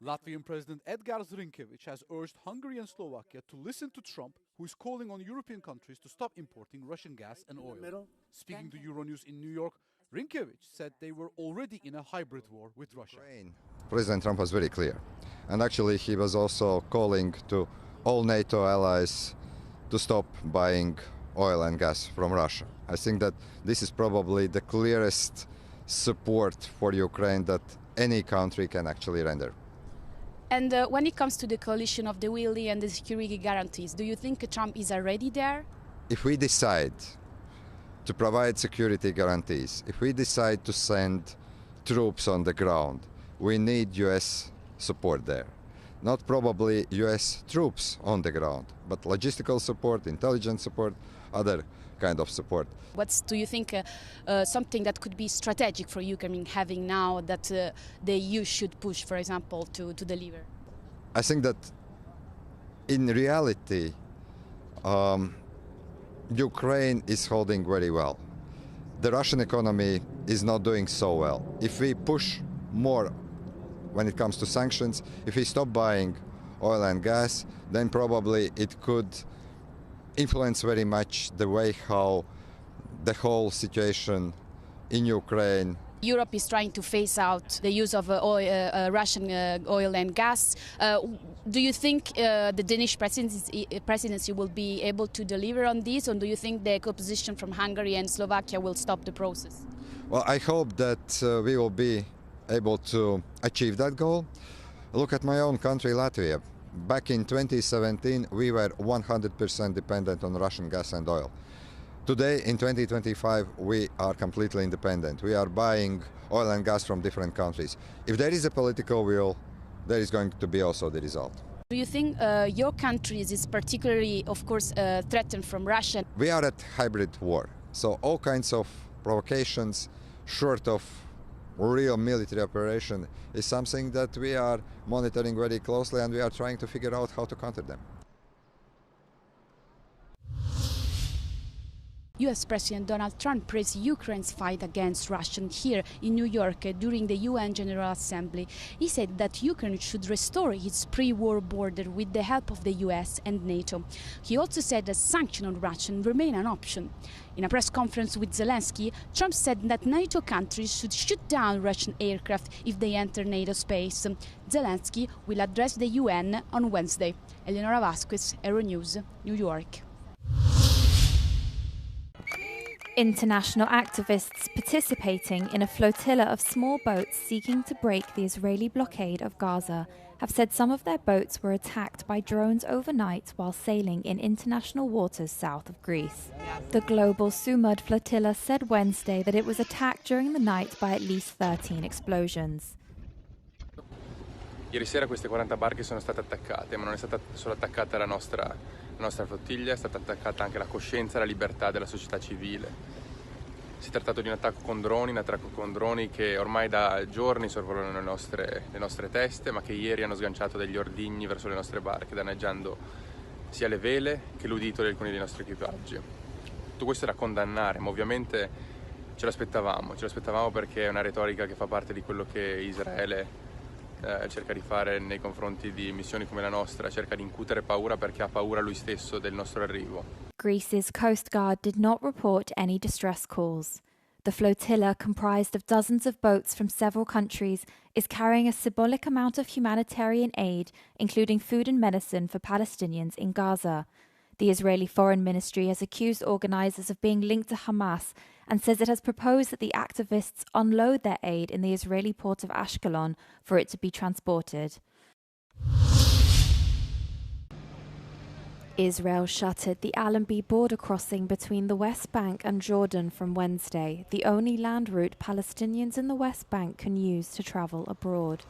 Latvian President Edgars Rinkēvičs has urged Hungary and Slovakia to listen to Trump, who is calling on European countries to stop importing Russian gas and oil. Speaking to Euronews in New York, Rinkēvičs said they were already in a hybrid war with Russia. President Trump was very clear. And actually he was also calling to all NATO allies to stop buying oil and gas from Russia. I think that this is probably the clearest support for Ukraine that any country can actually render. And when it comes to the coalition of the willing and the security guarantees, do you think Trump is already there? If we decide to provide security guarantees, if we decide to send troops on the ground, we need US support there. Not probably US troops on the ground, but logistical support, intelligence support, other kind of support. What do you think something that could be strategic for Ukraine having now that the EU should push, for example, to deliver? I think that in reality, Ukraine is holding very well. The Russian economy is not doing so well. If we push more when it comes to sanctions, if we stop buying oil and gas, then probably it could influence very much the way how the whole situation in Ukraine. Europe is trying to phase out the use of Russian oil and gas. Do you think the Danish presidency will be able to deliver on this, or do you think the opposition from Hungary and Slovakia will stop the process? Well, I hope that we will be able to achieve that goal. Look at my own country, Latvia. Back in 2017, we were 100% dependent on Russian gas and oil. Today, in 2025, we are completely independent. We are buying oil and gas from different countries. If there is a political will, there is going to be also the result. Do you think your country is particularly, of course, threatened from Russia? We are at hybrid war, so all kinds of provocations, short of real military operation, is something that we are monitoring very closely, and we are trying to figure out how to counter them. US President Donald Trump praised Ukraine's fight against Russia here in New York during the UN General Assembly. He said that Ukraine should restore its pre-war border with the help of the US and NATO. He also said that sanctions on Russia remain an option. In a press conference with Zelensky, Trump said that NATO countries should shoot down Russian aircraft if they enter NATO space. Zelensky will address the UN on Wednesday. Eleonora Vasquez, Euronews, New York. International activists participating in a flotilla of small boats seeking to break the Israeli blockade of Gaza have said some of their boats were attacked by drones overnight while sailing in international waters south of Greece. The global Sumud flotilla said Wednesday that it was attacked during the night by at least 13 explosions. Ieri sera queste 40 barche sono state attaccate, ma non è stata solo attaccata la nostra flottiglia, è stata attaccata anche la coscienza e la libertà della società civile. Si è trattato di un attacco con droni che ormai da giorni sorvolano le nostre teste, ma che ieri hanno sganciato degli ordigni verso le nostre barche, danneggiando sia le vele che l'udito di alcuni dei nostri equipaggi. Tutto questo è da condannare, ma ovviamente ce l'aspettavamo perché è una retorica che fa parte di quello che Israele cerca di fare nei confronti di missioni come la nostra, cerca di incutere paura perché ha paura lui stesso del nostro arrivo. Greece's Coast Guard did not report any distress calls. The flotilla, comprised of dozens of boats from several countries, is carrying a symbolic amount of humanitarian aid, including food and medicine for Palestinians in Gaza. The Israeli Foreign Ministry has accused organisers of being linked to Hamas and says it has proposed that the activists unload their aid in the Israeli port of Ashkelon for it to be transported. Israel shuttered the Allenby border crossing between the West Bank and Jordan from Wednesday, the only land route Palestinians in the West Bank can use to travel abroad.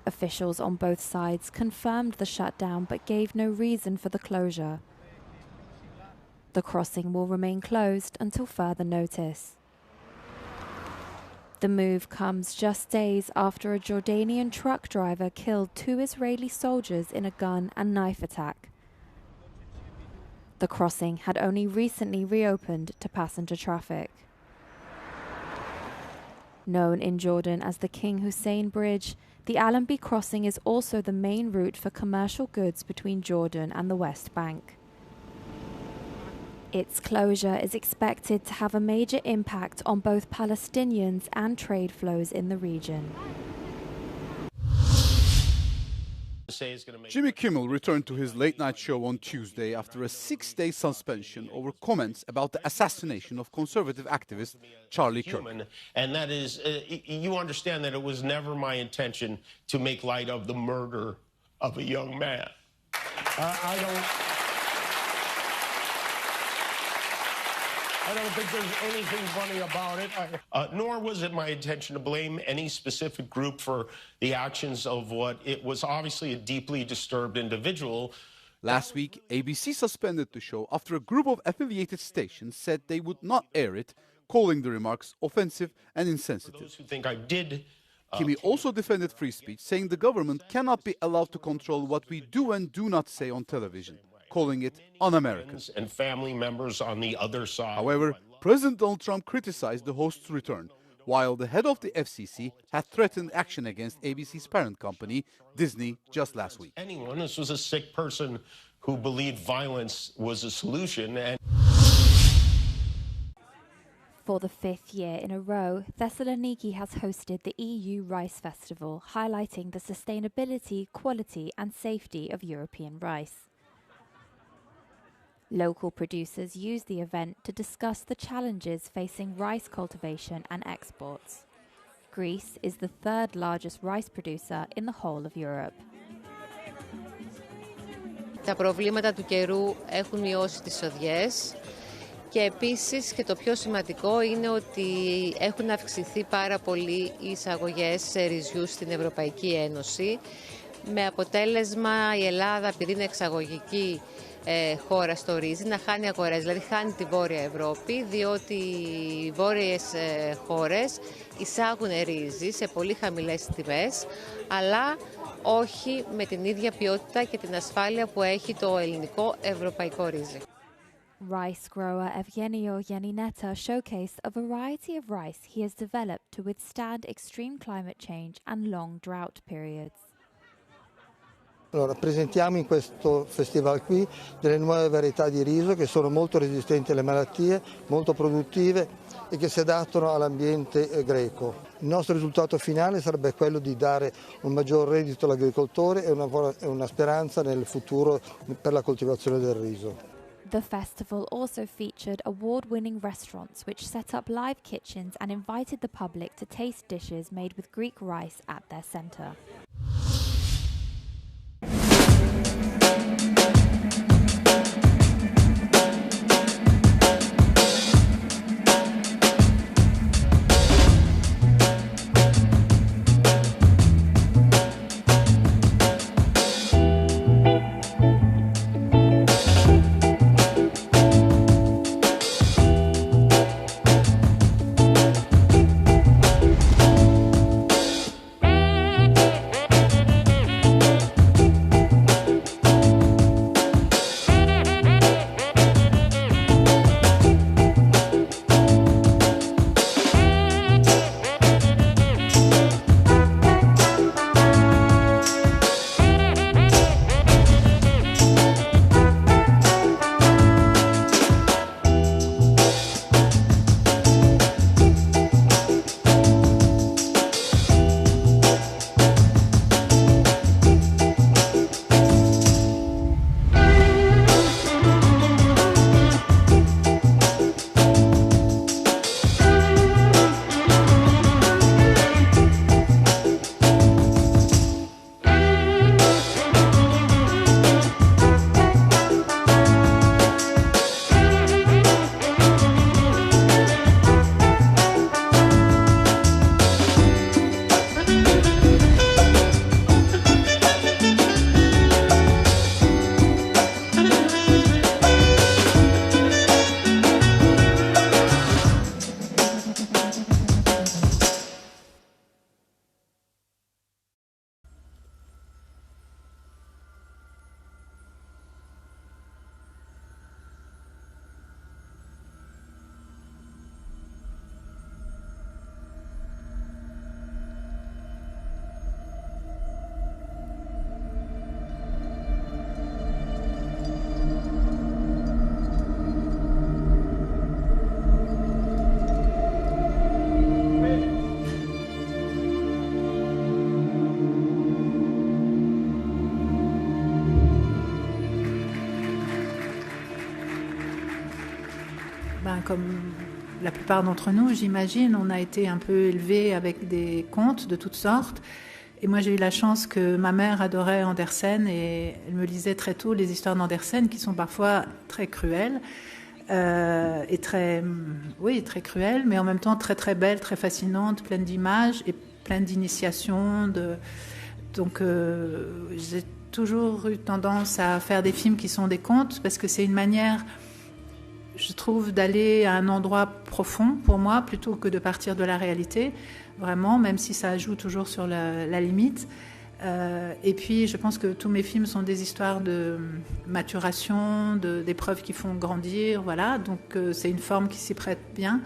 Officials on both sides confirmed the shutdown but gave no reason for the closure. The crossing will remain closed until further notice. The move comes just days after a Jordanian truck driver killed 2 Israeli soldiers in a gun and knife attack. The crossing had only recently reopened to passenger traffic. Known in Jordan as the King Hussein Bridge, the Allenby crossing is also the main route for commercial goods between Jordan and the West Bank. Its closure is expected to have a major impact on both Palestinians and trade flows in the region. Jimmy Kimmel returned to his late-night show on Tuesday after a 6-day suspension over comments about the assassination of conservative activist Charlie Kirk. And that is, you understand that it was never my intention to make light of the murder of a young man. I don't think there's anything funny about it, nor was it my intention to blame any specific group for the actions of what it was obviously a deeply disturbed individual. Last week, ABC suspended the show after a group of affiliated stations said they would not air it, calling the remarks offensive and insensitive. Those who think I did. Kimmy also defended free speech, saying the government cannot be allowed to control what we do and do not say on television, calling it un-American. And family members on the other side. However, President Donald Trump criticized the host's return, while the head of the FCC had threatened action against ABC's parent company, Disney, just last week. This was a sick person who believed violence was a solution. For the 5th year in a row, Thessaloniki has hosted the EU Rice Festival, highlighting the sustainability, quality and safety of European rice. Local producers use the event to discuss the challenges facing rice cultivation and exports. Greece is the 3rd largest rice producer in the whole of Europe. Τα προβλήματα του καιρού έχουν μειώσει τις οδιές και επίσης και το πιο σημαντικό είναι ότι έχουν αυξηθεί πάρα πολύ οι εισαγωγές ρυζιού στην Ευρωπαϊκή Ένωση με αποτέλεσμα η Ελλάδα, επειδή είναι εξαγωγική χώρα στο ρύζι, να χάνει αγορές, δηλαδή χάνει τη Βόρεια Ευρώπη, διότι οι βόρειες χώρες εισάγουν ρύζι σε πολύ χαμηλές τιμές, αλλά όχι με την ίδια ποιότητα και την ασφάλεια που έχει το ελληνικό ευρωπαϊκό ρύζι. Rice grower Evgenio Yanineta showcased a variety of rice he has developed to withstand extreme climate change and long drought periods. Allora, presentiamo in questo festival qui delle nuove varietà di riso che sono molto resistenti alle malattie, molto produttive e che si adattano all'ambiente greco. Il nostro risultato finale sarebbe quello di dare un maggior reddito all'agricoltore e una speranza nel futuro per la coltivazione del riso. The festival also featured award-winning restaurants which set up live kitchens and invited the public to taste dishes made with Greek rice at their center. comme la plupart d'entre nous, j'imagine, on a été un peu élevés avec des contes de toutes sortes. Et moi, j'ai eu la chance que ma mère adorait Andersen et elle me lisait très tôt les histoires d'Andersen qui sont parfois très cruelles et très cruelles, mais en même temps très très belles, très fascinantes, pleines d'images et pleines d'initiations. Donc, j'ai toujours eu tendance à faire des films qui sont des contes parce que c'est une manière, je trouve, d'aller à un endroit profond pour moi plutôt que de partir de la réalité, vraiment, même si ça joue toujours sur la limite. Et puis je pense que tous mes films sont des histoires de maturation, d'épreuves qui font grandir, voilà, donc c'est une forme qui s'y prête bien.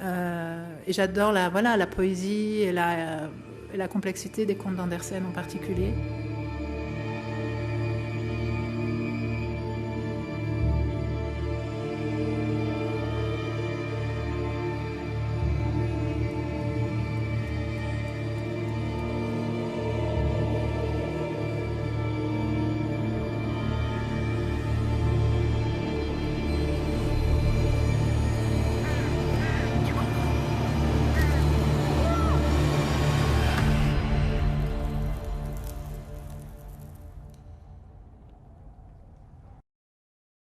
Et j'adore la poésie et la complexité des contes d'Andersen en particulier.